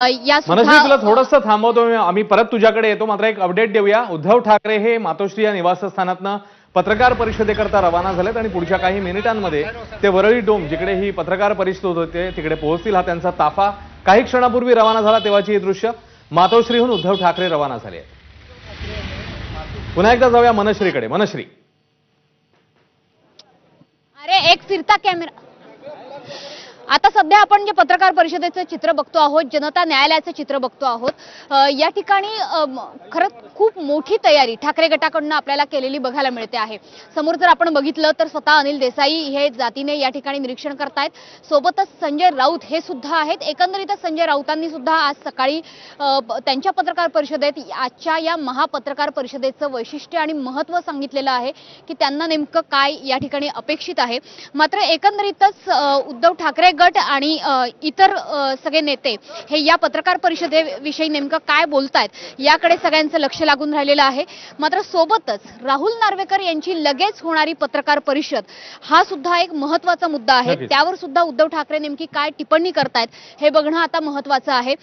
या मनस्वी तुला सुद्धा थोडंसं थांबवतो आम्ही परत तुझ्याकडे येतो मात्र एक अपडेट देऊया। उद्धव ठाकरे हे मातोश्री या निवासस्थानातनं पत्रकार परिषदेकरता रवाना झालेत आणि पुढच्या काही मिनिटांमध्ये ते वरळी डोम जिकडे ही पत्रकार परिषद होते तिकडे पोहोचतील। हा त्यांचा ताफा काही क्षणापूर्वी रवाना झाला तेव्हाची ही दृश्य मातोश्रीहून उद्धव ठाकरे रवाना झाले। पुन्हा एकदा जाऊया मनश्रीकडे। मनश्री, अरे एक फिरता कॅमेरा। आता सध्या आपण जे पत्रकार परिषदेचं चित्र बघतो आहोत, जनता न्यायालयाचं चित्र बघतो आहोत, या ठिकाणी खरंच खूप मोठी तयारी ठाकरे गटाकडून आपल्याला केलेली बघायला मिळते आहे। समोर जर आपण बघितलं तर स्वतः अनिल देसाई हे जातीने या ठिकाणी निरीक्षण करतायत, सोबतच संजय राऊत हे सुद्धा आहेत। एकंदरीतच संजय राऊतांनी सुद्धा आज सकाळी त्यांच्या पत्रकार परिषदेत आजच्या या महापत्रकार परिषदेचं वैशिष्ट्य आणि महत्त्व सांगितलेलं आहे की त्यांना नेमकं काय या ठिकाणी अपेक्षित आहे। मात्र एकंदरीतच उद्धव ठाकरे गट आणि इतर सगळे नेते हे या पत्रकार परिषदेविषयी नेमकं काय बोलतायत याकडे सगळ्यांचं लक्ष लागून राहिलेलं आहे। मात्र सोबतच राहुल नार्वेकर यांची लगेच होणारी पत्रकार परिषद हा सुद्धा एक महत्त्वाचा मुद्दा आहे। त्यावर सुद्धा उद्धव ठाकरे नेमकी काय टिप्पणी करतायत हे बघणं आता महत्त्वाचं आहे।